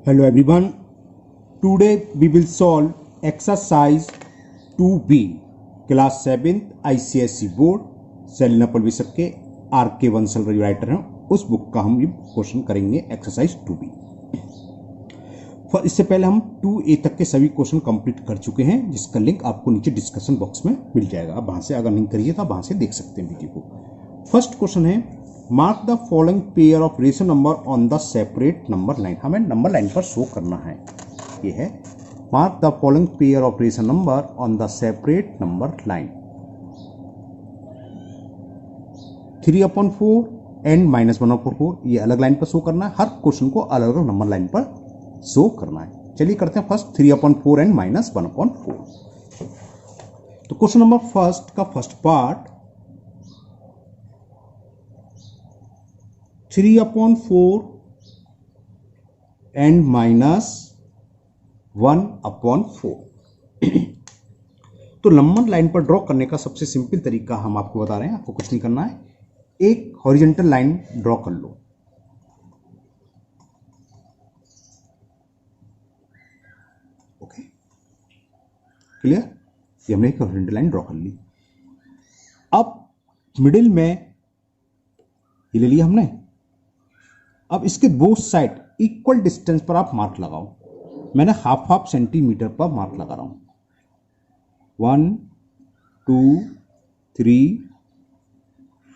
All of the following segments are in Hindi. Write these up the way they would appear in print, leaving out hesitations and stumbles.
Hello everyone. Today we will solve exercise 2B class 7th ICSE board Selina publisher के RK बंसल राइटर हैं उस बुक का हम ये क्वेश्चन करेंगे एक्सरसाइज 2B। इससे पहले हम 2A तक के सभी क्वेश्चन कंप्लीट कर चुके हैं जिसका लिंक आपको नीचे डिस्कशन बॉक्स में मिल जाएगा। आप वहां से अगर नहीं करिए तो आप वहां से देख सकते हैं वीडियो को। फर्स्ट क्वेश्चन है mark the following pair of rational number on the separate number line. हमें नंबर लाइन पर शो करना है। ये है mark the following pair of rational number on the separate number line. 3/4 and -1/4 ये अलग लाइन पर शो करना है। हर क्वेश्चन को अलग अलग नंबर लाइन पर शो करना है। चलिए करते हैं फर्स्ट 3/4 एंड -1/4। तो क्वेश्चन नंबर फर्स्ट का फर्स्ट पार्ट 3/4 एंड -1/4। तो नंबर लाइन पर ड्रॉ करने का सबसे सिंपल तरीका हम आपको बता रहे हैं। आपको कुछ नहीं करना है, एक हॉरिजॉन्टल लाइन ड्रॉ कर लो। Okay, clear? ये हमने एक हॉरिजॉन्टल लाइन ड्रॉ कर ली। अब मिडिल में ये ले लिया हमने। अब इसके बोथ साइड इक्वल डिस्टेंस पर आप मार्क लगाओ। मैंने हाफ सेंटीमीटर पर मार्क लगा रहा हूं। 1 2 3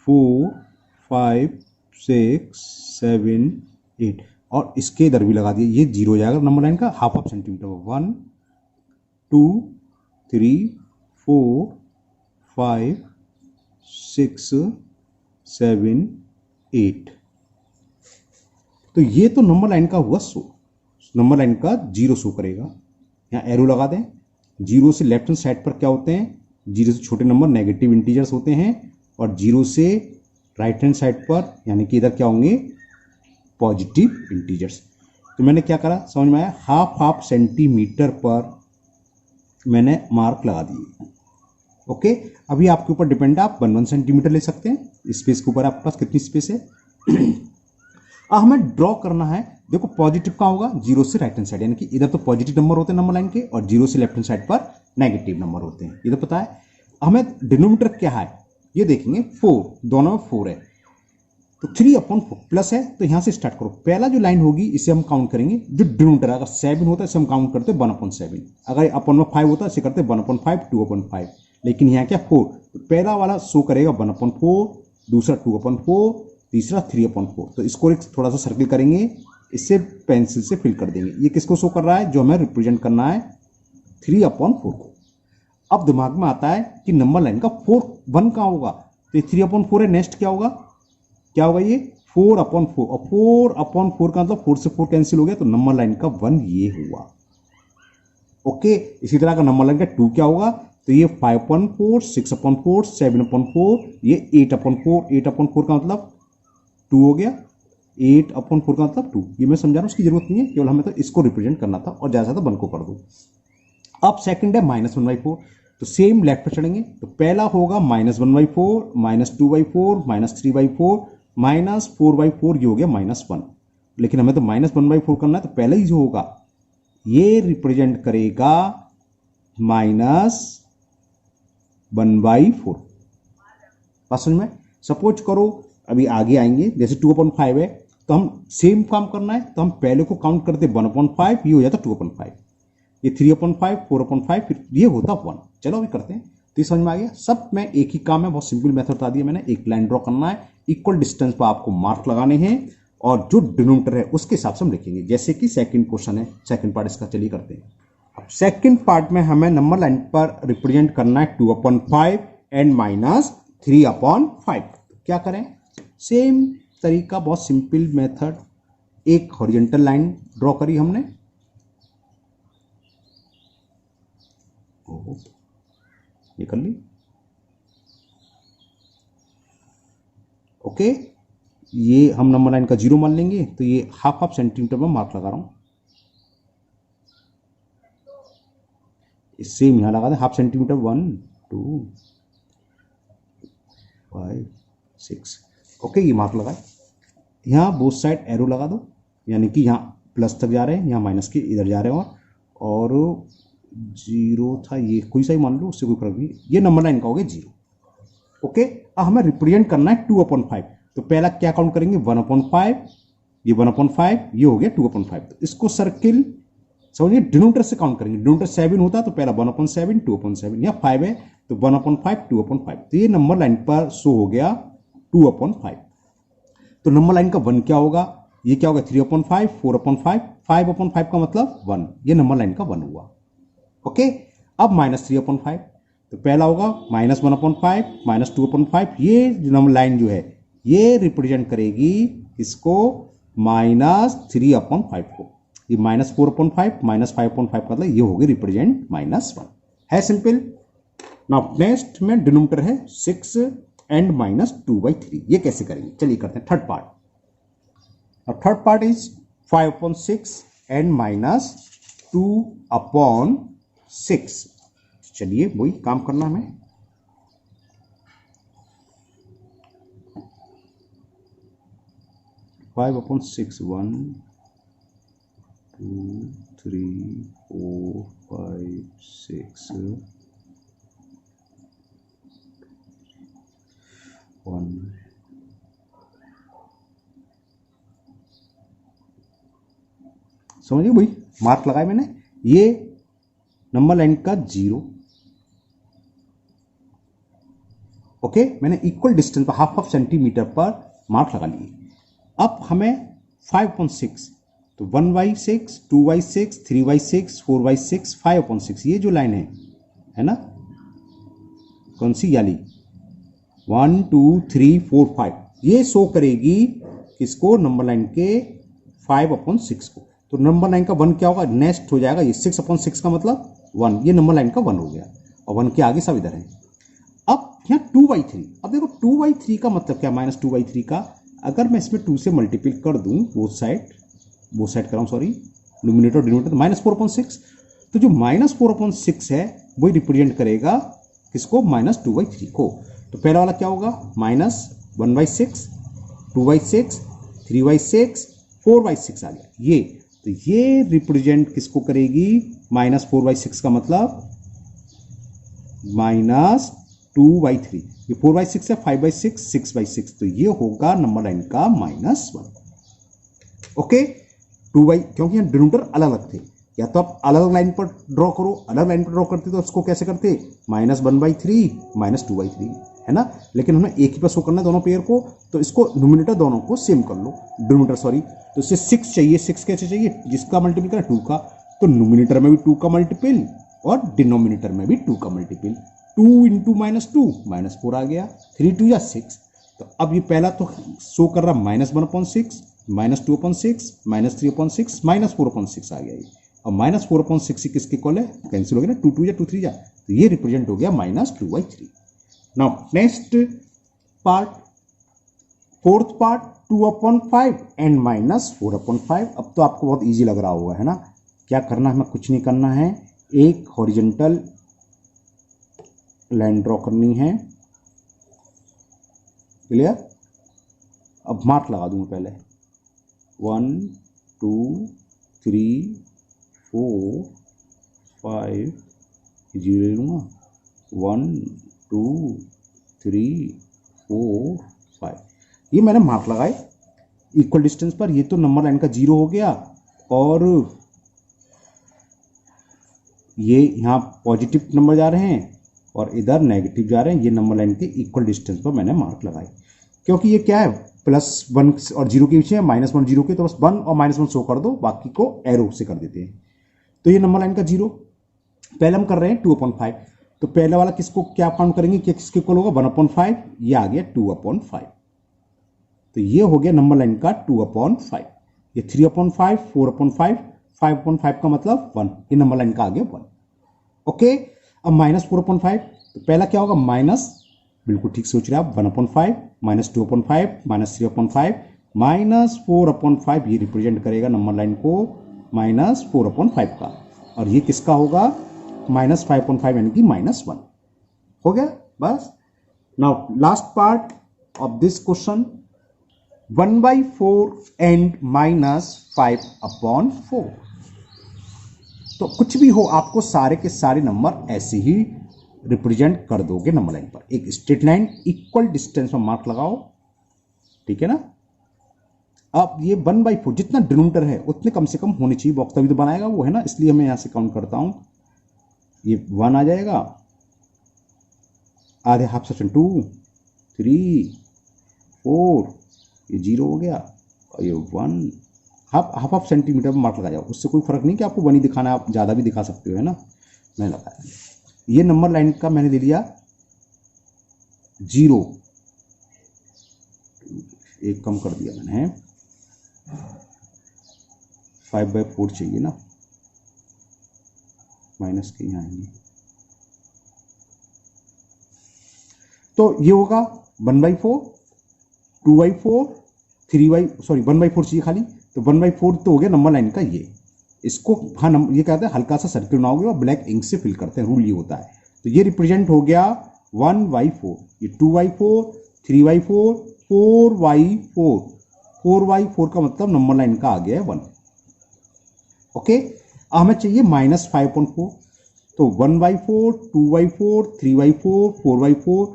4 5 6 7 8 और इसके इधर भी लगा दिए। ये 0 हो जाएगा नंबर लाइन का हाफ सेंटीमीटर पर। 1 2 3 4 5 6 7 8। तो ये तो नंबर लाइन का हुआ शो। नंबर लाइन का 0 शो करेगा। यहाँ एरो लगा दें। 0 से लेफ्ट हैंड साइड पर क्या होते हैं? 0 से छोटे नंबर नेगेटिव इंटीजर्स होते हैं और 0 से राइट हैंड साइड पर यानी कि इधर क्या होंगे? Positive integers. तो मैंने क्या करा समझ में आया? हाफ सेंटीमीटर पर मैंने मार्क लगा दिए। ओके, अभी आपके ऊपर डिपेंड है, आप 1 सेंटीमीटर ले सकते हैं। स्पेस के ऊपर आपके पास कितनी स्पेस है। अब हमें ड्रॉ करना है। देखो पॉजिटिव कहाँ होगा? 0 से राइट हैंड साइड, यानी कि इधर तो पॉजिटिव नंबर होते हैं नंबर लाइन के और 0 से लेफ्ट हैंड साइड पर नेगेटिव नंबर होते हैं। ये तो पता है। हमें डिनोमिनेटर क्या है ये देखेंगे। 4, दोनों में 4 है तो 3/4 प्लस है। तो यहां से स्टार्ट करो। पहला जो लाइन होगी इसे हम काउंट करेंगे। जो डिनोमिनेटर अगर 7 होता है इसे हम काउंट करते हैं 1/7। अगर अपन में 5 होता है इसे करते हैं 1/5 2/5। लेकिन यहाँ क्या 4, तो पहला वाला शो करेगा 1/4, दूसरा 2/4, तीसरा 3/4। तो इसको एक थोड़ा सा सर्किल करेंगे, इससे पेंसिल से फिल कर देंगे। ये किसको शो कर रहा है? जो हमें रिप्रेजेंट करना है 3/4 को। अब दिमाग में आता है कि नंबर लाइन का 1 कहाँ होगा? तो ये 3/4 है। नेक्स्ट क्या होगा? क्या होगा? ये 4/4 और 4/4 का मतलब 4 से 4 कैंसिल हो गया तो नंबर लाइन का 1 ये हुआ। ओके, इसी तरह का नंबर लाइन का 2 क्या होगा? तो ये 5/4 6/4 7/4 ये 8/4 8/4 का मतलब 2 हो गया। 8/4 का मतलब 2। ये मैं समझा रहा हूं, उसकी जरूरत नहीं है, केवल हमें तो इसको रिप्रेजेंट करना था और ज्यादा था 1 को कर दो। अब सेकंड है -1/4। तो सेम लेफ्ट पर चढ़ेंगे। तो पहला होगा -1/4 -2/4 -3/4 -4/4 ये हो गया -1। लेकिन हमें तो -1/4 करना है तो पहले ही जो होगा ये रिप्रेजेंट करेगा -1/4। बात समझ में? सपोज करो अभी आगे आएंगे, जैसे 2/5 है तो हम सेम काम करना है तो हम पहले को काउंट करते 1/5, ये हो जाता 2/5, ये 3/5 4/5 फिर ये होता 1। चलो अभी करते हैं। तो ये समझ में आ गया। सब में एक ही काम है, बहुत सिंपल मेथड बता दिया मैंने। एक लाइन ड्रॉ करना है, इक्वल डिस्टेंस पर आपको मार्क लगाने हैं और जो डिनोमिनेटर है उसके हिसाब से हम लिखेंगे। जैसे कि सेकंड क्वेश्चन है, सेकंड पार्ट इसका। चलिए करते हैं। अब सेकंड पार्ट में हमें नंबर लाइन पर रिप्रेजेंट करना है 2/5 एंड -3/5। क्या करें? सेम तरीका, बहुत सिंपल मेथड। एक हॉरिजॉन्टल लाइन ड्रॉ करी हमने। ये कर ली। ओके, ये हम नंबर लाइन का 0 मान लेंगे। तो ये हाफ सेंटीमीटर में मार्क लगा रहा हूं। सेम यहां लगा दें हाफ सेंटीमीटर। 1 2 5 6। ओके, ये मार्क लगाए। यहाँ बोथ साइड एरो लगा दो, यानी कि यहाँ प्लस तक जा रहे हैं, यहाँ माइनस के इधर जा रहे हैं, और 0 था ये, कोई सा ही मान लो, उससे कोई फर्क नहीं। ये नंबर लाइन का हो गया 0। ओके, अब हमें रिप्रेजेंट करना है 2/5। तो पहला क्या काउंट करेंगे, 1/5, ये 1/5, ये हो गया 2/5। तो इसको सर्किल समझिए डिनोमिनेटर से काउंट करेंगे। डिनोमिनेटर 7 होता तो पहला 1/7, 2/7, या 5 है तो 1/5, 2/5। तो ये नंबर लाइन पर शो हो गया 2/5। तो नंबर लाइन का 1 क्या होगा, ये क्या होगा 3/5, 4/5, 5/5 का मतलब 1, ये नंबर लाइन का 1 हुआ। ओके, अब -3/5, तो पहला होगा -1/5, -2/5। ये नंबर लाइन जो है ये रिप्रेजेंट करेगी इसको -3/5 को। ये -4/5, -5/5 का मतलब ये होगी रिप्रेजेंट -1 है। सिंपल। नाउ नेक्स्ट में डिनोमिनेटर है 6 एंड -2/3। ये कैसे करेंगे, चलिए करते हैं थर्ड पार्ट। अब थर्ड पार्ट इज 5/6 एंड -2/6। चलिए वही काम करना हमें। Five upon 6, 1 2 3 4 5 6 1। समझिए भाई, मार्क लगाए मैंने, ये नंबर लाइन का 0। ओके, मैंने इक्वल डिस्टेंस पर हाफ सेंटीमीटर पर मार्क लगा लिए। अब हमें 5/6, तो 1/6, 2/6, 3/6, 4/6, 5/6, ये जो लाइन है ना, कौन सी वाली, 1 2 3 4 5, ये शो करेगी किसको, नंबर लाइन के 5/6 को। तो नंबर लाइन का 1 क्या होगा, नेक्स्ट हो जाएगा ये 6/6 का मतलब 1, ये नंबर लाइन का 1 हो गया, और 1 के आगे सब इधर है। अब यहाँ 2/3, अब देखो 2/3 का मतलब क्या, -2/3 का, अगर मैं इसमें 2 से मल्टीप्लाई कर दूं बोथ साइड कराऊं, सॉरी, न्यूमरेटर डिनोमिनेटर, तो -4/6। तो जो -4/6 है वही रिप्रेजेंट करेगा किसको, -2/3 को। तो पहला वाला क्या होगा, -1/6, 2/6, 3/6, 4/6 आ गया ये। तो ये रिप्रेजेंट किसको करेगी, -4/6 का मतलब -2/3। ये 4/6 है, 5/6, 6/6, तो ये होगा नंबर लाइन का -1। ओके, क्योंकि यहाँ डिनोमिनेटर अलग अलग थे, या तो आप अलग लाइन पर ड्रॉ करो, अलग लाइन पर ड्रॉ करते तो उसको कैसे करते, -1/3, -2/3, है ना। लेकिन हमें एक ही पर शो करना है दोनों पेयर को, तो इसको न्यूमरेटर दोनों को सेम कर लो, डिनोमिनेटर सॉरी। तो इससे 6 चाहिए, 6 कैसे चाहिए, जिसका मल्टीपल करें 2 का, तो न्यूमरेटर में भी 2 का मल्टीपल और डिनोमिनेटर में भी 2 का मल्टीपल। 2 × -2 -4 आ गया, 3 2 या 6। तो अब ये पहला तो शो कर रहा -1/6, -2/6, -3/6, -4/6 आ गया ये, और -4/6 किसके इक्वल है, कैंसिल हो गया ना, 2 2 या 2 3 जा, तो ये रिप्रेजेंट हो गया -2/3। Now next part, fourth part, 2/5 and -4/5। अब तो आपको बहुत इजी लग रहा होगा, है ना। क्या करना है, हमें कुछ नहीं करना है, एक हॉरिजॉन्टल लाइन ड्रॉ करनी है, क्लियर। अब मार्क लगा दूंगा पहले, 1 2 3 4 5, 0 ले लूँगा, 1 2 3 4 5, ये मैंने मार्क लगाए इक्वल डिस्टेंस पर। ये तो नंबर लाइन का 0 हो गया, और ये यहाँ पॉजिटिव नंबर जा रहे हैं और इधर नेगेटिव जा रहे हैं, ये नंबर लाइन के इक्वल डिस्टेंस पर मैंने मार्क लगाए। क्योंकि ये क्या है, +1 और 0 के पीछे है, -1 0 के, तो बस 1 और -1 शो कर दो, बाकी को एरो से कर देते हैं। तो ये नंबर लाइन का 0, पहले हम कर रहे हैं 2/5। तो पहले वाला किसको क्या काउंट करेंगे कि किसके इक्वल होगा, 1/5, ये आ गया 2/5। तो ये हो गया नंबर लाइन का 2/5। ये 3/5, 4/5, 5/5 का मतलब 1, ये नंबर लाइन का आ गया 1। ओके, अब -4/5, तो पहला क्या होगा, माइनस, बिल्कुल ठीक सोच रहे हैं आप, 1/5, -2/5, -3/5, -4/5, ये रिप्रेजेंट करेगा नंबर लाइन को -4/5 का, और ये किसका होगा, -5/5 यानी कि -1 हो गया बस। Now last part of this question, 1/4 and -5/4। तो कुछ भी हो आपको सारे के सारे नंबर ऐसे ही रिप्रेजेंट कर दोगे नंबर लाइन पर। एक स्ट्रेट लाइन इक्वल डिस्टेंस में मार्क लगाओ, ठीक है ना। अब ये 1/4 जितना डिनोमिनेटर है उतने कम से कम होने चाहिए बॉक्स, तभी तो बनाएगा वो, है ना। इसलिए मैं यहां से काउंट करता हूं, ये 1 आ जाएगा, आधे हाफ सेक्शन 2 3 4, ये 0 हो गया और ये 1, हाफ सेंटीमीटर में मार्क लगा जाओ। उससे कोई फर्क नहीं कि आपको 1 ही दिखाना है, आप ज़्यादा भी दिखा सकते हो, है ना। मैं लगाया ये नंबर लाइन का मैंने ले लिया 0, एक कम कर दिया मैंने, 5/4 चाहिए ना, माइनस के यहाँ आएंगे तो ये होगा 1/4, 2/4, 1/4 चाहिए खाली, तो 1/4 तो हो गया नंबर लाइन का ये। इसको हाँ ये कहते हैं हल्का सा सर्किल बनाओगे और ब्लैक इंक से फिल करते हैं, रूल ये होता है। तो ये रिप्रेजेंट हो गया 1/4, ये 2/4, 3/4, 4/4, 4/4 का मतलब नंबर लाइन का आ गया है 1। ओके, हमें चाहिए -5/4, तो 1/4, 2/4, 3/4, 4/4,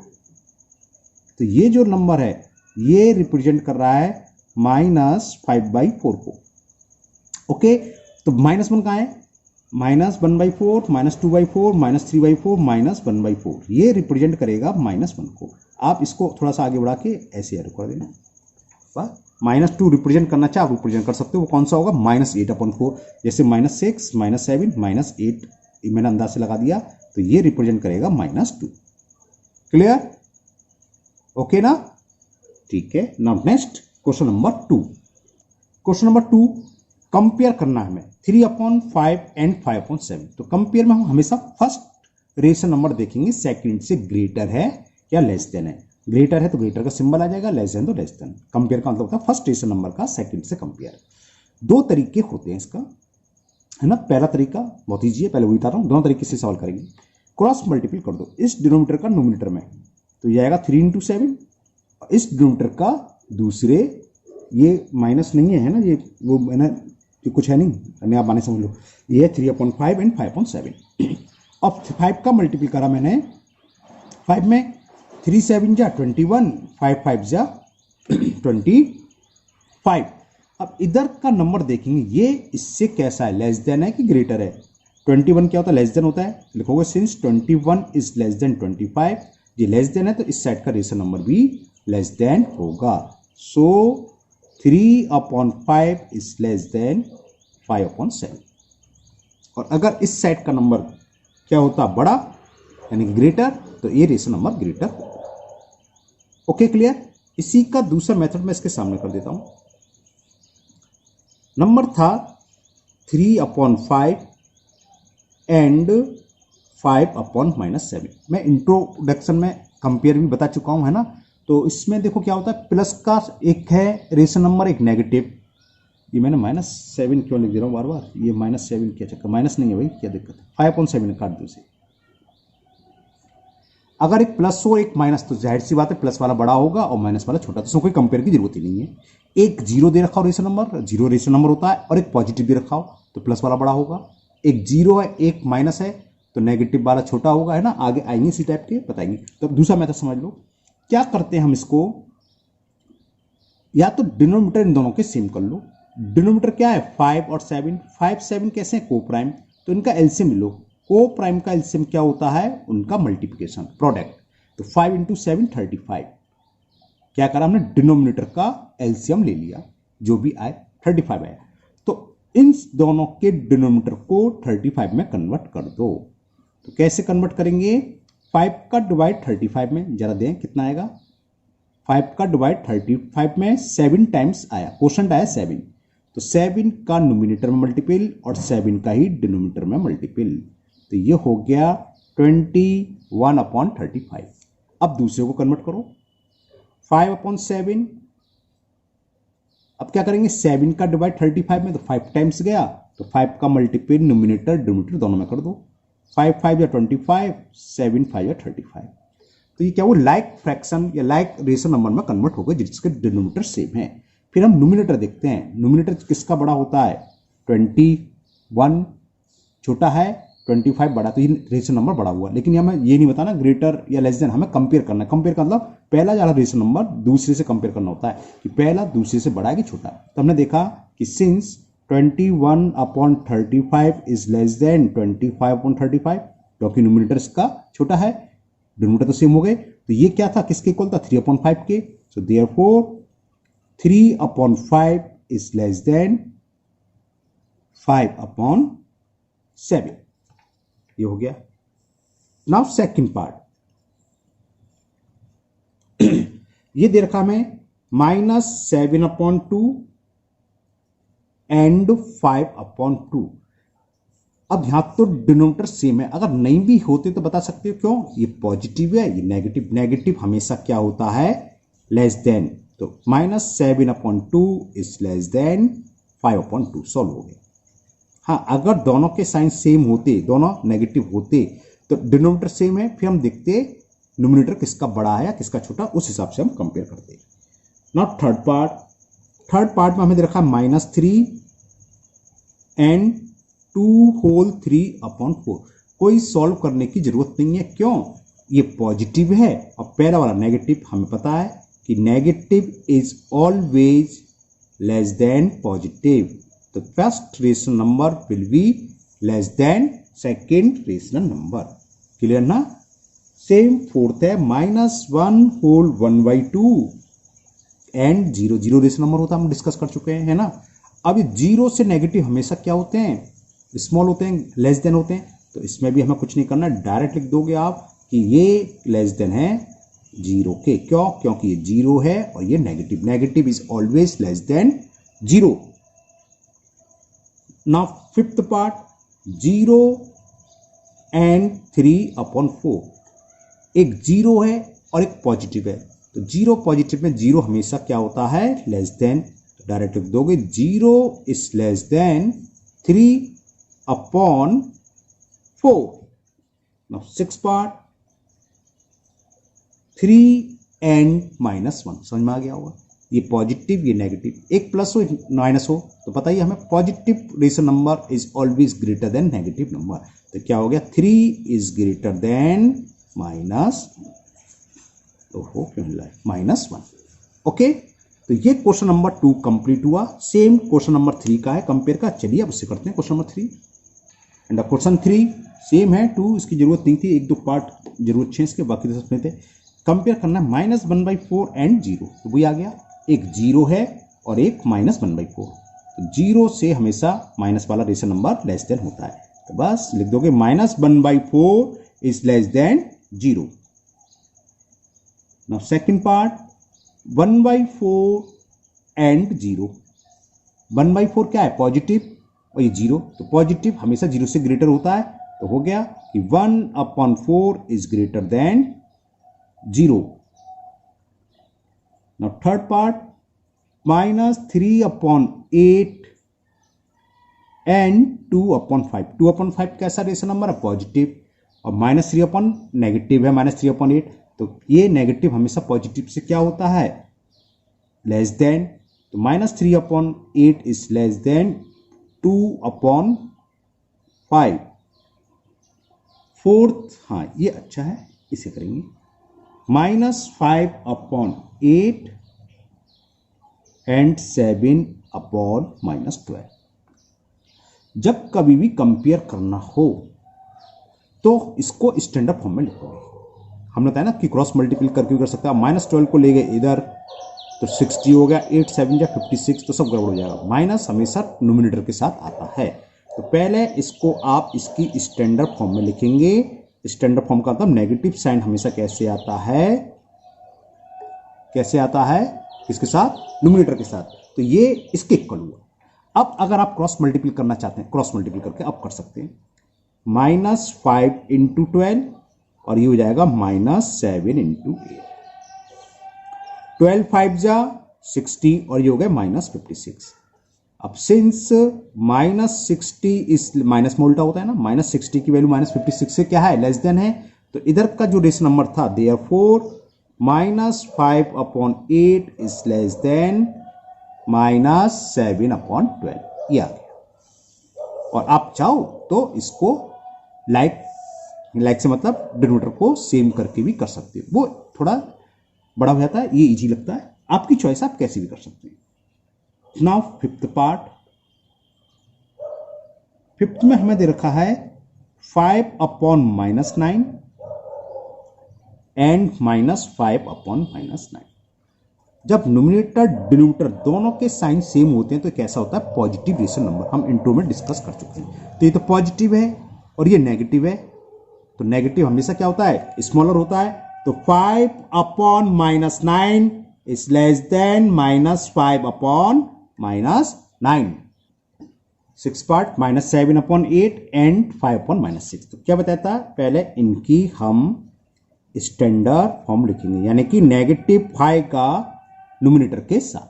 तो ये जो नंबर है ये रिप्रेजेंट कर रहा है -5/4 को। ओके, तो -1 कहाँ है, -1/4, -2/4, -3/4, -1/4, ये रिप्रेजेंट करेगा -1 को। आप इसको थोड़ा सा आगे बढ़ा के ऐसे एरो कर देना, -2 रिप्रेजेंट करना चाहे आप रिप्रेजेंट कर सकते हो। वो कौन सा होगा, -8/4, जैसे -6, -7, -8 मैंने अंदाज से लगा दिया, तो ये रिप्रेजेंट करेगा -2। क्लियर, ओके ना, ठीक है। Now next question number 2। Question number 2 compare करना है हमें 3/5 एंड 5/7। तो कंपेयर में हम हमेशा फर्स्ट रेशनल नंबर देखेंगे, सेकंड से ग्रेटर है या लेस देन है। ग्रेटर है तो ग्रेटर का सिंबल आ जाएगा, लेस देन तो लेस देन। कंपेयर का मतलब होता है फर्स्ट रेशनल नंबर का सेकंड से कंपेयर। दो तरीके होते हैं इसका, है ना। पहला तरीका बहुत ईजी है, पहले वही बता रहा हूं, दोनों तरीके से सॉल्व करेंगे। क्रॉस मल्टीपल कर दो इस डिनोमिनेटर का नोमिनेटर में, तो ये आएगा 3 × 7, इस डिनोमिनेटर का दूसरे, ये माइनस नहीं है ना, ये वो है ना, ये कुछ है नहीं, आप माने समझ लो, ये है 3/5 एंड 5/7। अब 5 का मल्टीपल करा मैंने, 5 में 3 7 जा 21, 5 5 जा 25। अब इधर का नंबर देखेंगे, ये इससे कैसा है, लेस देन है कि ग्रेटर है। 21 क्या होता है, लेस देन होता है, लिखोगे सिंस 21 इज लेस देन 25, ये लेस देन है तो इस साइड का रेशनल नंबर भी लेस देन होगा। सो 3/5 इज लेस देन 5/7। और अगर इस साइड का नंबर क्या होता, बड़ा यानी ग्रेटर, तो ये रेशनल नंबर ग्रेटर होगा। Okay, clear. इसी का दूसरा मेथड मैं इसके सामने कर देता हूं। नंबर था 3/5 एंड 5/-7। मैं इंट्रोडक्शन में कंपेयर भी बता चुका हूं, है ना। तो इसमें देखो क्या होता है, प्लस का एक है रेशनल नंबर, एक नेगेटिव। ये मैंने -7 क्यों लिख दे रहा हूं बार बार, ये -7 क्या चक्कर, माइनस नहीं है भाई, क्या दिक्कत है, 5/7 काट दो इसे। अगर एक प्लस हो एक माइनस, तो जाहिर सी बात है प्लस वाला बड़ा होगा और माइनस वाला छोटा, तो इसमें कोई कंपेयर की जरूरत ही नहीं है। एक 0 दे रखा हो रेशनल नंबर, 0 रेशनल नंबर होता है, और एक पॉजिटिव दे रखा हो तो प्लस वाला बड़ा होगा। एक 0 है एक माइनस है तो नेगेटिव वाला छोटा होगा, है ना। आगे आएंगे इसी टाइप के बताएंगे। तो दूसरा मेथड समझ लो, क्या करते हैं हम इसको, या तो डिनोमिनेटर इन दोनों के सेम कर लो। डिनोमिनेटर क्या है, 5 और 7, 5 7 कैसे हैं, को प्राइम, तो इनका एलसीएम लो। को प्राइम का एलसीएम क्या होता है, उनका मल्टीप्लिकेशन, प्रोडक्ट। तो 5 × 7 35। क्या करा हमने, डिनोमिनेटर का एलसीएम ले लिया, जो भी आए 35 आया। तो इन दोनों के डिनोमिनेटर को 35 में कन्वर्ट कर दो। तो कैसे कन्वर्ट करेंगे, 5 का डिवाइड 35 में, जरा दें कितना आएगा, 5 का डिवाइड 35 में 7 टाइम्स आया, क्वोशंट आया 7, तो 7 का नोमिनेटर में मल्टीपल और 7 का ही डिनोमिनेटर में मल्टीपल, तो ये हो गया 21/35। अब दूसरे को कन्वर्ट करो, 5/7। अब क्या करेंगे, 7 का डिवाइड 35 में, तो 5 टाइम्स गया, तो 5 का मल्टीपल नोमिनेटर डिनोमिनेटर दोनों में कर दो, 5 5 या 25, 7 5 या 35। तो ये क्या वो लाइक फ्रैक्शन या लाइक रेशनल नंबर में कन्वर्ट हो गए जिसके डिनोमिनेटर सेम है। फिर हम न्यूमिनेटर देखते हैं, न्यूमिनेटर किसका बड़ा होता है, 21 छोटा है, 25 बड़ा, तो ये रेशनल नंबर बड़ा हुआ। लेकिन हमें ये नहीं बताना ग्रेटर या लेस देन, हमें कंपेयर करना है। कंपेयर का मतलब पहला वाला रेशनल नंबर दूसरे से कंपेयर करना होता है कि पहला दूसरे से बड़ा है कि छोटा है। तो हमने देखा कि सिंस 21/35 इज लेस देन 25/35, क्योंकि न्यूमिनेटर इसका छोटा है, डिनोमिनेटर तो सेम हो गए। तो ये क्या था, किसके इक्वल था, 3/5 के। So therefore 3/5 is less than 5/7। ये हो गया। नाउ सेकंड पार्ट, ये दे रखा हमें -7/2 एंड 5/2। अब यहां तो डिनोमिनेटर सेम है, अगर नहीं भी होते तो बता सकते हो क्यों, ये पॉजिटिव है, ये नेगेटिव। नेगेटिव हमेशा क्या होता है, लेस देन। तो -7/2 इज लेस देन 5/2, सॉल्व हो गया। हाँ, अगर दोनों के साइन सेम होते, दोनों नेगेटिव होते, तो डिनोमिनेटर सेम है, फिर हम देखते न्यूमिनेटर किसका बड़ा है या किसका छोटा, उस हिसाब से हम कंपेयर करते। Not third part, third part में हमें दे रखा है -3 एंड 2/3/4। कोई सॉल्व करने की जरूरत नहीं है, क्यों, ये पॉजिटिव है और पहला वाला नेगेटिव। हमें पता है कि negative is always less than positive, तो first rational number will be less than second rational number. Clear ना। सेम फोर्थ है, -1/1/2 एंड 0 रेशनल नंबर होता है, हम डिस्कस कर चुके हैं, है ना। अब 0 से नेगेटिव हमेशा क्या होते हैं, स्मॉल होते हैं, लेस देन होते हैं। तो इसमें भी हमें कुछ नहीं करना, डायरेक्ट लिख दोगे आप कि ये लेस देन है 0 के। क्यों, क्योंकि ये 0 है और ये negative. Negative is always less then 0। Now fifth part, 0 and 3/4। एक 0 है और एक पॉजिटिव है, तो 0 पॉजिटिव में 0 हमेशा क्या होता है, लेस देन। तो डायरेक्ट लिख दोगे 0 is less than 3/4। Now six part, 3 and -1। समझ में आ गया होगा, ये पॉजिटिव ये नेगेटिव, एक प्लस हो एक माइनस हो, तो पता ही हमें positive rational number is always greater than negative number. तो क्या हो गया, 3 इज ग्रेटर देन -1। ओके, तो ये क्वेश्चन नंबर 2 कंप्लीट हुआ। सेम क्वेश्चन नंबर 3 का है कंपेयर का। चलिए अब उससे करते हैं question number 3। And question 3 same है, 2 इसकी जरूरत नहीं थी, एक दो पार्ट जरूरत है इसके, बाकी तो सब थे। कंपेयर करना है -1/4 एंड 0। तो वही आ गया, एक 0 है और एक -1/4। तो 0 से हमेशा माइनस वाला रेशनल नंबर लेस देन होता है, तो बस लिख दोगे -1/4 is less than 0। Now second part, 1/4 and 0। 1/4 क्या है, पॉजिटिव, और ये 0, तो पॉजिटिव हमेशा 0 से ग्रेटर होता है। तो हो गया कि 1/4 is greater than 0। Now third part, -3/8 and 2/5। 2/5 कैसा रेशनल नंबर है, पॉजिटिव, और -3 नेगेटिव है, -3/8। तो ये नेगेटिव हमेशा पॉजिटिव से क्या होता है, लेस देन। तो -3/8 इज लेस देन 2/5। फोर्थ, हाँ ये अच्छा है, इसे करेंगे -5/8 एंड 7/12। जब कभी भी कंपेयर करना हो तो इसको स्टैंडर्ड फॉर्म में लिखोगे। हमने बताया ना कि क्रॉस मल्टीपल करके भी कर सकता है। -12 को ले गए इधर तो 60 हो गया, 8 7 या 56, तो सब गड़बड़ हो जाएगा। माइनस हमेशा न्यूमिनेटर के साथ आता है, तो पहले इसको आप इसकी स्टैंडर्ड फॉर्म में लिखेंगे। स्टैंडर्ड फॉर्म का मतलब नेगेटिव साइन हमेशा कैसे आता है, कैसे आता है, किसके साथ, न्यूमिनेटर के साथ। तो ये इसके इक्वल हुआ। अब अगर आप क्रॉस मल्टीपल करना चाहते हैं, क्रॉस मल्टीपल करके आप कर सकते हैं। -5 × 12 और ये हो जाएगा -7 × 8। 12 5 जा 60 और ये हो गया -56। अब सिंस -60 इस माइनस में उल्टा होता है ना, -60 की वैल्यू -56 से क्या है, लेस देन है। तो इधर का जो रेशनल नंबर था, देयरफॉर -5/8 इज लेस देन -7/12 ये आ गया। और आप चाहो तो इसको लाइक से मतलब डिनोमिनेटर को सेम करके भी कर सकते हो, वो थोड़ा बड़ा हो जाता है, ये इजी लगता है, आपकी चॉइस, आप कैसे भी कर सकते हैं। नाउ फिफ्थ पार्ट, फिफ्थ में हमें दे रखा है 5/-9 एंड -5/-9। जब न्यूमरेटर डिनोमिनेटर दोनों के साइन सेम होते हैं तो कैसा होता है, पॉजिटिव रेशनल नंबर, हम इंट्रो में डिस्कस कर चुके हैं। तो ये तो पॉजिटिव है और ये नेगेटिव है, तो नेगेटिव हमेशा क्या होता है, स्मॉलर होता है। तो 5/-9 is less than -5/-9। Six part, -7/8 and 5/-6। तो क्या बताता है, पहले इनकी हम स्टैंडर्ड फॉर्म लिखेंगे, यानी कि -5 का न्यूमरेटर के साथ।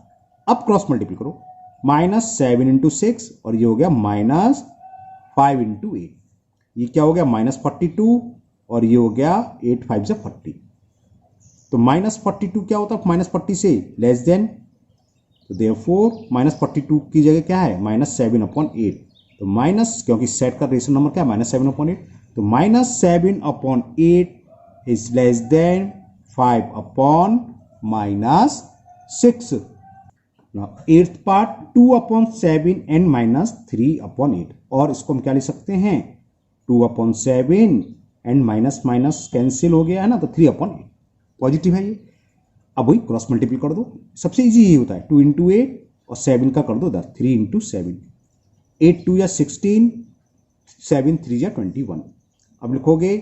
अब क्रॉस मल्टीप्लाई करो, -7 × 6 और ये हो गया -5 × 8, ये क्या हो गया -42 और ये हो गया 8 5 से 40। तो -42 क्या होता है, -40 से लेस देन, तो देयरफॉर -42 की जगह क्या है, -7/8। तो माइनस, क्योंकि सेट का रेशनल नंबर क्या है, -7/8, तो -7/8 is less than 5/-6। Eighth part, 2/7 and -3/8, और इसको हम क्या लिख सकते हैं, 2/7 एंड माइनस माइनस कैंसिल हो गया है ना, तो 3/8 पॉजिटिव है ये। अब वही क्रॉस मल्टीप्लाई कर दो, सबसे इजी यही होता है, 2 × 8 और 7 का कर दो 3 × 7, 8 2 या 16, 7 3 या 21। अब लिखोगे,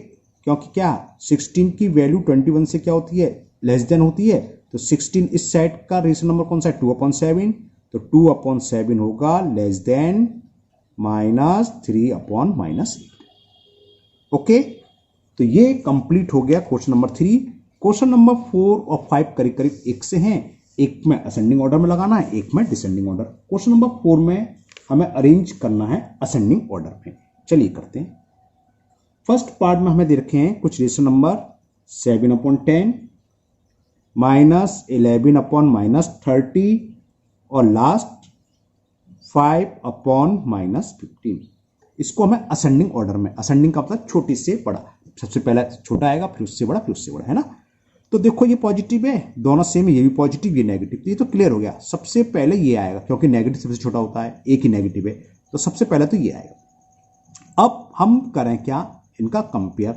क्योंकि क्या 16 की वैल्यू 21 से क्या होती है, लेस देन होती है, तो 16 इस सेट का रेशनल नंबर कौन सा है, 2/7, तो 2/7 होगा लेस देन -3/-8। ओके, तो ये कंप्लीट हो गया क्वेश्चन नंबर 3। क्वेश्चन नंबर 4 और 5 करीब करीब एक से हैं, एक में असेंडिंग ऑर्डर में लगाना है, एक में डिसेंडिंग ऑर्डर। क्वेश्चन नंबर 4 में हमें अरेंज करना है असेंडिंग ऑर्डर में, चलिए करते हैं। फर्स्ट पार्ट में हमें दे रखे हैं कुछ रेशनल नंबर, 7/10, -11/-30 और लास्ट 5/-15। इसको हमें असेंडिंग ऑर्डर में, असेंडिंग का मतलब छोटे से बड़ा, सबसे पहले छोटा आएगा, फिर उससे बड़ा, फिर उससे बड़ा, है ना। तो देखो ये पॉजिटिव है, दोनों सेम है, ये भी पॉजिटिव, ये नेगेटिव, तो ये तो क्लियर हो गया। सबसे पहले ये आएगा, क्योंकि नेगेटिव सबसे छोटा होता है, एक ही नेगेटिव है, तो सबसे पहले तो ये आएगा। अब हम करें क्या, इनका कंपेयर।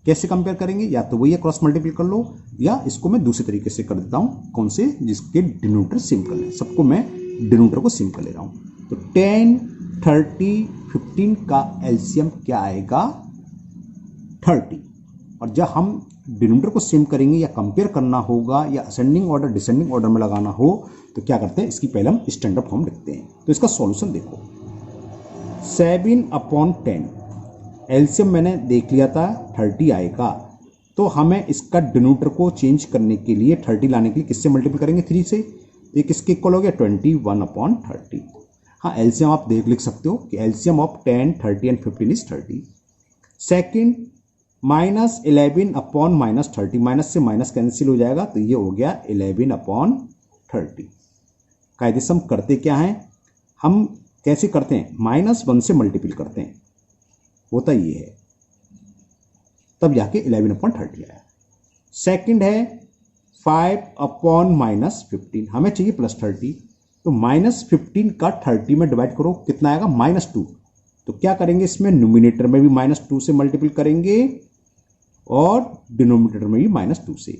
कैसे कंपेयर करेंगे, या तो वही क्रॉस मल्टीप्लाई कर लो, या इसको मैं दूसरे तरीके से कर देता हूं, कौन से, जिसके डिनोमिनेटर सेम कर ले, सबको मैं डिनोमिनेटर को सेम कर ले रहा हूं। तो 10 30 15 का एलसीएम क्या आएगा, 30। और जब हम डिनोमिनेटर को सेम करेंगे या कंपेयर करना होगा, या असेंडिंग ऑर्डर डिसेंडिंग ऑर्डर में लगाना हो, तो क्या करते हैं, इसकी पहले हम स्टैंडर्ड फॉर्म लिखते हैं। तो इसका सॉल्यूशन देखो, 7/10 एलसीएम मैंने देख लिया था 30 आएगा, तो हमें इसका डिनोमिनेटर को चेंज करने के लिए 30 लाने के लिए किससे मल्टीप्लाई करेंगे, 3 से। ये किसके इक्वल हो गया, 21/30। हाँ, एलसीएम आप लिख सकते हो कि LCM of 10 30 and 15 is 30। Second, -11/-30, minus से माइनस कैंसिल हो जाएगा, तो ये हो गया 11/30। कायदे से हम करते क्या हैं, हम कैसे करते हैं, -1 से मल्टीप्लाई करते हैं, होता ये है, तब जाके 11/30 आया। सेकंड है 5/-15, हमें चाहिए +30, तो -15 का 30 में डिवाइड करो, कितना आएगा, -2। तो क्या करेंगे, इसमें न्यूमिनेटर में भी -2 से मल्टीप्लाई करेंगे और डिनोमिनेटर में भी -2 से,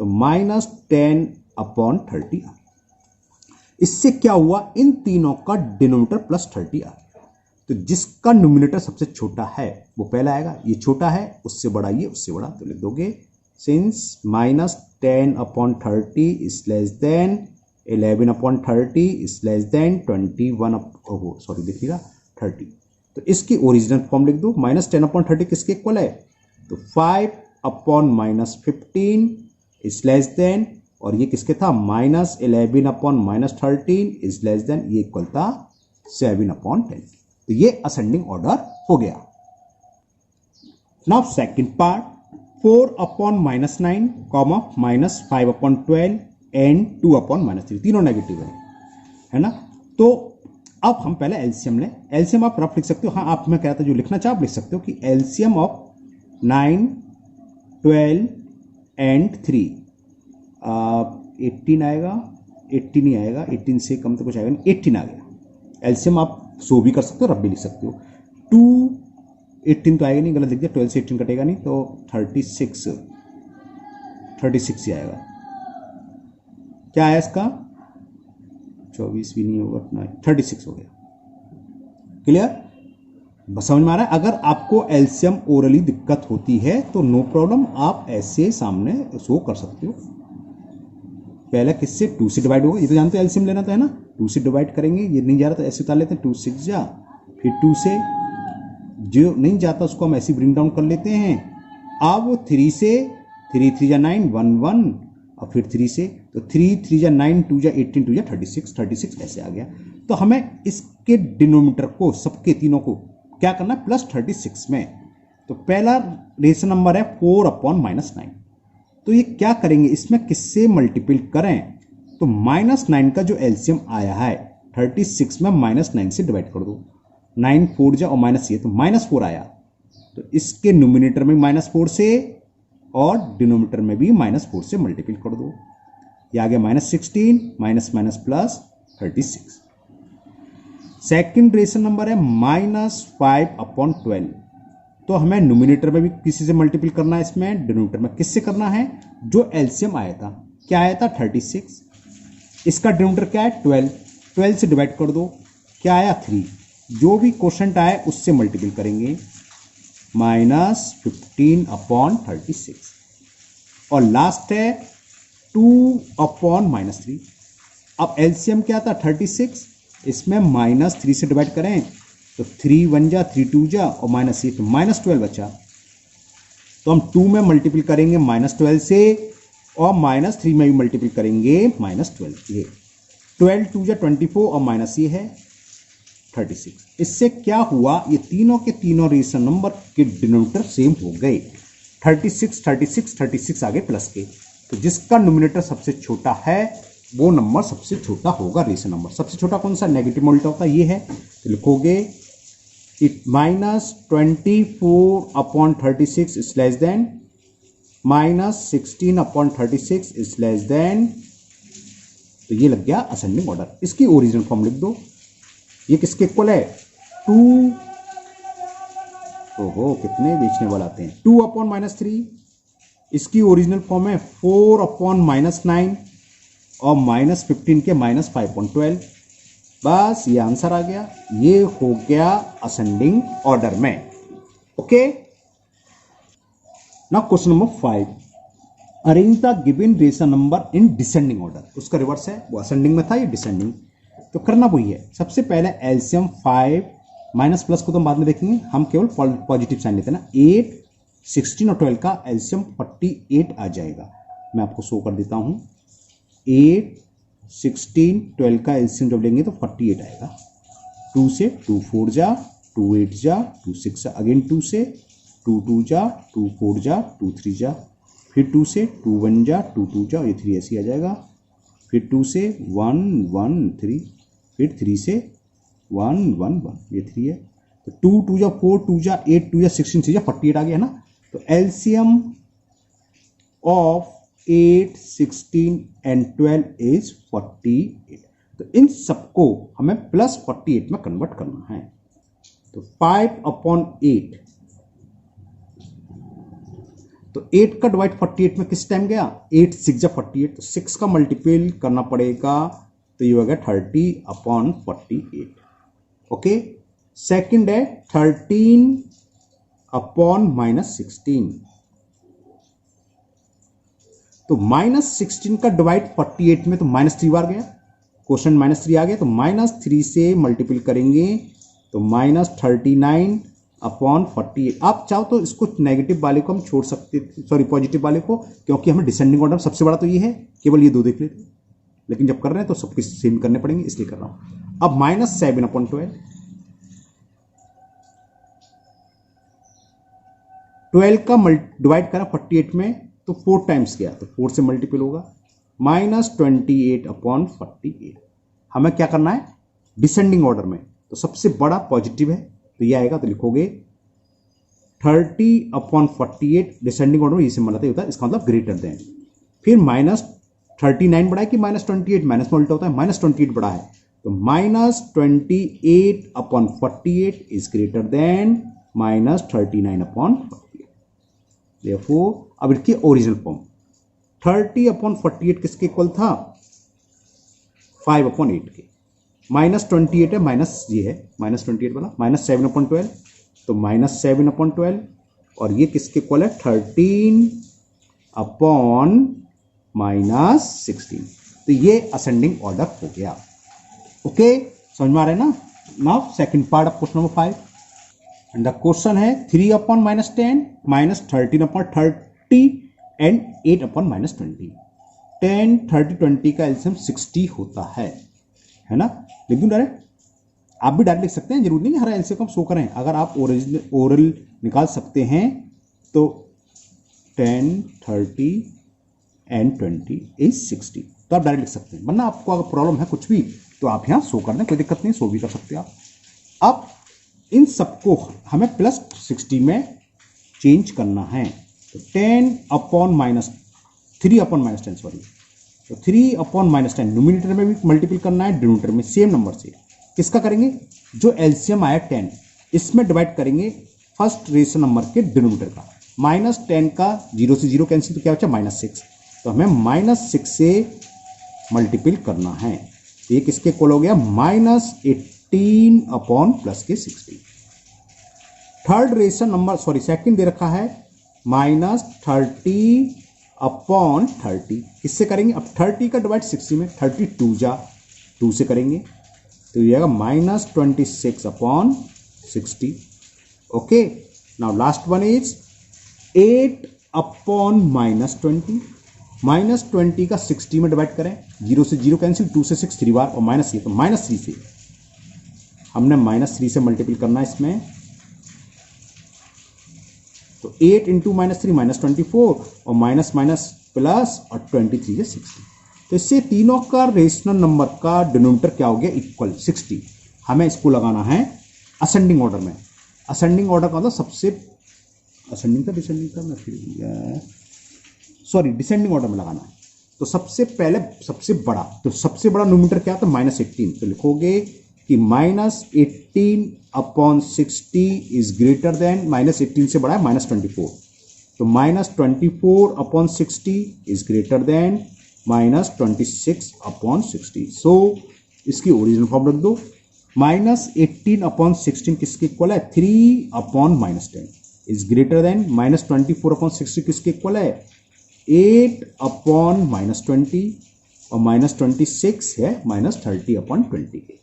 तो -10/30 आ गया। इससे क्या हुआ, इन तीनों का डिनोमिनेटर +30 आ गया। तो जिसका न्यूमिनेटर सबसे छोटा है वो पहला आएगा, ये छोटा है, उससे बड़ा ये, उससे बड़ा, तो लिख दोगे since -10/30 is less than 11/30 is less than 21, देखिएगा 30। तो इसकी ओरिजिनल फॉर्म लिख दो, -10/30 किसके इक्वल है, तो 5/-15 इज लेस देन, और ये किसके था, -11/-13 इज लेस देन, ये इक्वल था 7/10। तो ये असेंडिंग ऑर्डर हो गया। नाउ सेकंड पार्ट, 4/-9, -5/12 एंड 2/-3, तीनों नेगेटिव है। है ना। तो अब हम पहले एलसीएम लें। एलसीएम आप रफ लिख सकते हो, हाँ आप, मैं कह रहा था जो लिखना चाहे आप लिख सकते हो कि एलसीएम ऑफ 9, 12 एंड 3 18 आएगा, 80 नहीं आएगा, 18 से कम तो कुछ आएगा नहीं, 18 आ गया। एलसीएम आप सो भी कर सकते हो, रफ भी लिख सकते हो। 2 18 तो आएगा नहीं, गलत लिख दिया, 12 से 18 कटेगा नहीं, तो 36 ही आएगा। क्या आया इसका, 24 भी नहीं होगा, 36 हो गया। क्लियर, समझ में आ रहा है। अगर आपको एलसीएम ओरली दिक्कत होती है तो नो प्रॉब्लम, आप ऐसे सामने शो कर सकते हो। पहले किससे, 2 से डिवाइड होगा, ये तो जानते हो एलसीएम लेना तो है ना, 2 से डिवाइड करेंगे, ये नहीं जा रहा तो ऐसे उतार लेते हैं, 2 6 जा, फिर 2 से, जो नहीं जाता उसको हम ऐसे ब्रिंग डाउन कर लेते हैं। अब 3 से, 3 3 जा 9, 1 1, और फिर 3 से, तो 3 3 जा 9, 2 जा 18, 2 जा 36 ऐसे आ गया। तो हमें इसके डिनोमिनेटर को, सबके तीनों को क्या करना है, प्लस 36 में। तो पहला रेशन नंबर है 4/-9। तो ये क्या करेंगे, इसमें किससे मल्टीपल करें, तो -9 का जो एलसीएम आया है 36 में -9 से डिवाइड कर दो, 9 4 जा और माइनस ये, तो -4 आया। तो इसके नोमिनेटर में -4 से और डिनोमिनेटर में भी -4 से मल्टीपल कर दो, ये आ गया -16, minus plus 36। Second rational number है -5/12। तो हमें नोमिनेटर में भी किसी से मल्टीपल करना है, इसमें डिनोमिनेटर में किससे करना है, जो एलसीएम आया था, क्या आया था 36, इसका डिनोमिनेटर क्या है 12, 12 से डिवाइड कर दो, क्या आया 3, जो भी क्वोशंट आए उससे मल्टीपल करेंगे, -15/36। और लास्ट है 2/-3। अब एलसीएम क्या था 36, इसमें -3 से डिवाइड करें तो 3 1 जा, 3 2 जा और -8, तो -12 बचा। तो हम 2 में मल्टीपल करेंगे -12 से, और -3 में भी मल्टीपल करेंगे -12, ये 12 2 जा 24 और माइनस ये है 36। इससे क्या हुआ, ये तीनों के तीनों रेशन नंबर के डिनोमिनेटर सेम हो गए, 36 36 36 आगे प्लस के। तो जिसका नोमिनेटर सबसे छोटा है वो नंबर सबसे छोटा होगा रेशन नंबर। सबसे छोटा कौन सा, नेगेटिव मल्टीपल होता है, ये है। तो लिखोगे it -24/36 is less than -16/36 is less than, तो ये लग गया असेंडिंग ऑर्डर। इसकी ओरिजिनल फॉर्म लिख दो, ये किसके इक्वल है 2, ओहो कितने बेचने वाले आते हैं, 2/-3। इसकी ओरिजिनल फॉर्म है 4/-9 और -15 के -5/12। बस ये आंसर आ गया, ये हो गया असेंडिंग ऑर्डर में। Okay, now question number 5, arrange the given rational number in descending order. उसका रिवर्स है, वो असेंडिंग में था, ये डिसेंडिंग। तो करना वही है, सबसे पहले एलसीएम 5 माइनस प्लस को तो हम बाद में देखेंगे, हम केवल पॉजिटिव साइन लेते हैं ना। 8 16 और 12 का एलसीएम 48 आ जाएगा। मैं आपको शो कर देता हूं, 8 16 12 का एलसीएम जब लेंगे तो 48 आएगा। 2 से 2 4 जा, 2 8 जा, 2 6 जा, अगेन 2 से 2 2 जा, 2 4 जा, 2 3 जा, फिर 2 से 2 1 जा, 2 2 जा, ये 3 ऐसे आ जाएगा। फिर 2 से 1 1 3, फिर 3 से 1 1 1, ये 3 है। तो 2 2 जा 4, 2 जा 8, 2 जा 16, 3 जा 48 आ गया ना। तो एलसीएम ऑफ 8 16 एंड 12 इज 48। तो इन सबको हमें +48 में कन्वर्ट करना है। तो 5/8, तो 8 का डिवाइड 48 में किस टाइम गया, 8 6 जा 48, तो 6 का मल्टीपल करना पड़ेगा, तो ये हो गया 30/48। ओके, सेकंड है 13/-16, तो -16 का डिवाइड 48 में तो -3 बार गया, क्वेश्चन -3 आ गया, तो -3 से मल्टीपल करेंगे तो -39/48। आप चाहो तो इसको नेगेटिव वाले को हम छोड़ सकते थे, सॉरी पॉजिटिव वाले को, क्योंकि हमें डिसेंडिंग ऑर्डर सबसे बड़ा तो ये है, केवल ये दो देख लेते, लेकिन जब कर रहे हैं तो सबके सेम करने पड़ेंगे, इसलिए कर रहा हूं। अब -7/12, 12 का डिवाइड करा 48 में तो 4 टाइम्स गया, तो 4 से मल्टीपल होगा, -28/48। हमें क्या करना है, डिसेंडिंग ऑर्डर में। तो सबसे बड़ा पॉजिटिव है तो ये आएगा, तो लिखोगे 30/48 डिसेंडिंग ऑर्डर में ये सिंबल आता है, इसका मतलब ग्रेटर देन। फिर -39 बड़ा है कि -28, माइनस में उल्टा होता है, -28 बड़ा है तो -28/48 इज ग्रेटर देन -39/48। देयरफॉर अब इसकी ओरिजिनल फॉर्म 30/48 किसके इक्वल था, 5/8 के। -28 है, माइनस ये है -28 वाला, -7/12 तो -7/12 और ये किसके इक्वल है, 13/-16। तो ये असेंडिंग ऑर्डर हो गया। ओके, समझ में आ रहा है ना। Now second part of question number 5 and the question है 3/-10 -13/30 एंड 8/-20। 10, 30, 20 का एलसीएम 60 होता है ना। लिख दूं डायरेक्ट, आप भी डायरेक्ट लिख सकते हैं, जरूरी नहीं कि हर एलसीएम को हम शो करें। अगर आप ओरल निकाल सकते हैं तो 10, 30 एंड 20 इज 60, तो आप डायरेक्ट लिख सकते हैं। वरना आपको अगर प्रॉब्लम है कुछ भी तो आप यहाँ शो कर दें, कोई दिक्कत नहीं, शो भी कर सकते हैं आप। अब इन सबको हमें +60 में चेंज करना है। तो 3/-10 सॉरी, तो 3/-10 न्यूमरेटर में भी मल्टीपल करना है, डिनोमिनेटर में सेम नंबर से। किसका करेंगे, जो एलसीएम आया 10 इसमें डिवाइड करेंगे फर्स्ट रेशनल नंबर के डिनोमिनेटर का। -10 का 0 से 0 कैंसिल तो क्या बचा, -6, तो हमें -6 से मल्टीपल करना है। तो ये किसके इक्वल हो गया, -18/+60। Third rational number sorry second दे रखा है -30/30। किससे करेंगे, अब 30 का डिवाइड 60 में 32 से करेंगे तो ये आएगा -26/60। Okay, now last one is 8/-20। -20 का 60 में डिवाइड करें, 0 से 0 कैंसिल, 2 से 6 3 बार और माइनस ये, तो -3 से हमने -3 से मल्टीपल करना है इसमें। तो 8 × -3 -24 और माइनस प्लस और 23 है 60। तो इससे तीनों का रेशनल नंबर का डिनोमिनेटर क्या हो गया, इक्वल 60। हमें इसको लगाना है असेंडिंग ऑर्डर में। असेंडिंग ऑर्डर का मतलब सबसे असेंडिंग का डिसेंडिंग का मैं फिर सॉरी डिसेंडिंग ऑर्डर में लगाना है। तो सबसे पहले सबसे बड़ा न्यूमरेटर क्या था, -18। तो लिखोगे कि -18/60 इज ग्रेटर देन, -18 से बड़ा है -24, तो -24/60 इज ग्रेटर देन -26/60। सो इसकी ओरिजिनल फॉर्म रख दो। -18/16 किसके इक्वल है, 3/-10 इज ग्रेटर देन -24/60 किसके इक्वल है, 8/-20 और -26 है -30/20 के,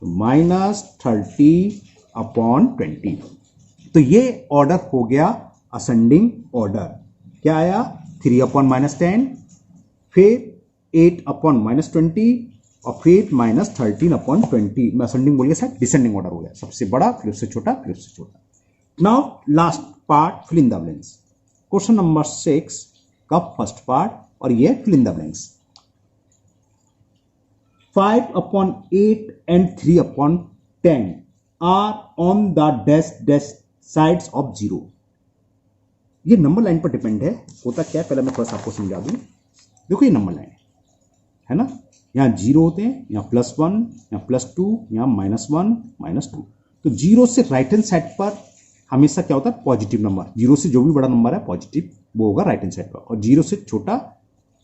तो -30/20। तो ये ऑर्डर हो गया असेंडिंग ऑर्डर। क्या आया, 3/-10, फिर 8/-20 और फिर -13/20 में असेंडिंग बोलिए सर, डिसेंडिंग ऑर्डर हो गया, सबसे बड़ा फिर उससे छोटा फिर उससे छोटा। Now last part, fill in the blanks. Question number 6 का फर्स्ट पार्ट और ये fill in the blanks. 5/8 and 3/10 are on the dash sides of 0। ये नंबर लाइन पर डिपेंड है। होता क्या है, पहले मैं थोड़ा सा आपको समझा दूं। देखो ये नंबर लाइन है ना, यहाँ 0 होते हैं, यहाँ +1, यहाँ +2, यहाँ -1, -2। तो 0 से राइट हैंड साइड पर हमेशा क्या होता है, पॉजिटिव नंबर। 0 से जो भी बड़ा नंबर है पॉजिटिव वो होगा राइट हैंड साइड पर, और 0 से छोटा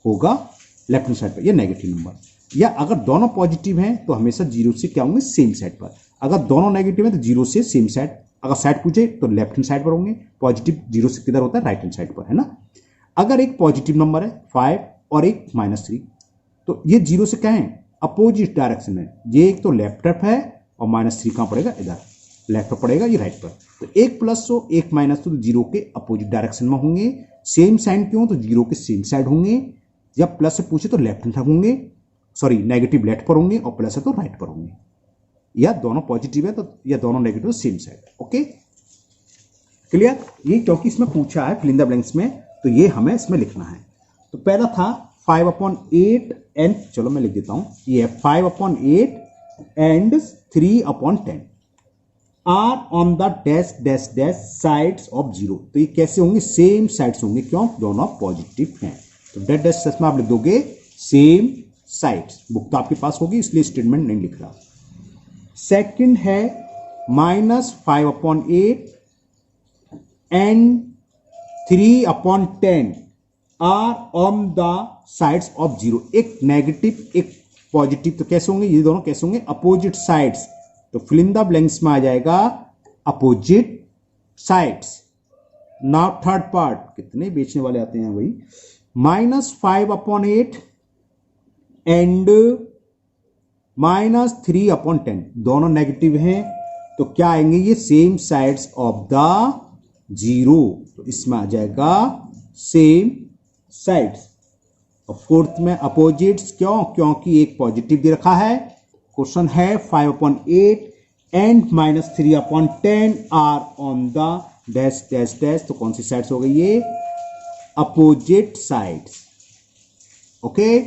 होगा लेफ्ट हैंड साइड पर, ये नेगेटिव नंबर। या अगर दोनों पॉजिटिव हैं तो हमेशा 0 से क्या होंगे, सेम साइड पर। अगर दोनों नेगेटिव है तो 0 से सेम साइड, अगर साइड पूछे तो लेफ्ट हैंड साइड पर होंगे। पॉजिटिव 0 से किधर होता है, राइट हैंड साइड पर, है ना। अगर एक पॉजिटिव नंबर है 5 और एक -3, तो ये 0 से क्या है, अपोजिट डायरेक्शन में। ये एक तो लेफ्ट तरफ है और -3 कहां पड़ेगा, इधर लेफ्ट पर पड़ेगा, ये राइट पर। तो एक प्लस हो एक माइनस हो तो 0 के अपोजिट डायरेक्शन में होंगे। सेम साइन क्यों, तो 0 के सेम साइड होंगे। जब प्लस से पूछे तो लेफ्ट हैंड होंगे, सॉरी नेगेटिव लेफ्ट पर होंगे, और प्लस है तो राइट पर होंगे। या दोनों पॉजिटिव है तो, या दोनों negative same side. Okay clear. ये क्योंकि इसमें पूछा है फिल इन द ब्लैंक्स में, तो ये हमें इसमें लिखना है। तो पहला था 5/8 एंड, चलो मैं लिख देता हूं, ये 5/8 and 3/10 are on the dash dash dash sides of 0। तो ये कैसे होंगे? सेम साइड्स होंगे। क्यों? दोनों पॉजिटिव हैं। तो डैश डैश डैश में आप लिख दोगे सेम साइड्स। बुक तो आपके पास होगी इसलिए स्टेटमेंट नहीं लिख रहा। सेकंड है -5/8 and 3/10 are on the sides of 0। एक नेगेटिव एक पॉजिटिव, तो कैसे होंगे ये दोनों? कैसे होंगे? Opposite sides. तो फिल इन द ब्लैंक्स में आ जाएगा opposite sides. Now third part, कितने बेचने वाले आते हैं भाई। -5/8 एंड -3/10 दोनों नेगेटिव हैं, तो क्या आएंगे ये? Same sides of the 0। तो इसमें आ जाएगा सेम साइड्स। और फोर्थ में अपोजिट्स। क्यों? क्योंकि एक पॉजिटिव दे रखा है। क्वेश्चन है 5/8 and -3/10 are on the dash dash dash. तो कौन सी साइड्स हो गई ये? Opposite sides. ओके,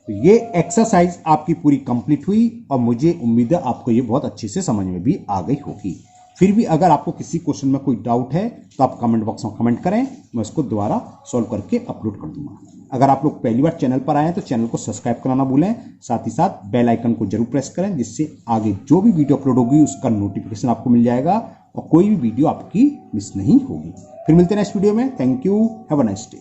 तो ये एक्सरसाइज आपकी पूरी कंप्लीट हुई और मुझे उम्मीद है आपको ये बहुत अच्छे से समझ में भी आ गई होगी। फिर भी अगर आपको किसी क्वेश्चन में कोई डाउट है तो आप कमेंट बॉक्स में कमेंट करें, मैं उसको दोबारा सॉल्व करके अपलोड कर दूंगा। अगर आप लोग पहली बार चैनल पर आए हैं तो चैनल को सब्सक्राइब करना ना भूलें, साथ ही साथ बेल आइकन को जरूर प्रेस करें, जिससे आगे जो भी वीडियो अपलोड होगी उसका नोटिफिकेशन आपको मिल जाएगा और कोई भी वीडियो आपकी मिस नहीं होगी। फिर मिलते हैं नेक्स्ट वीडियो में। Thank you, have a nice day.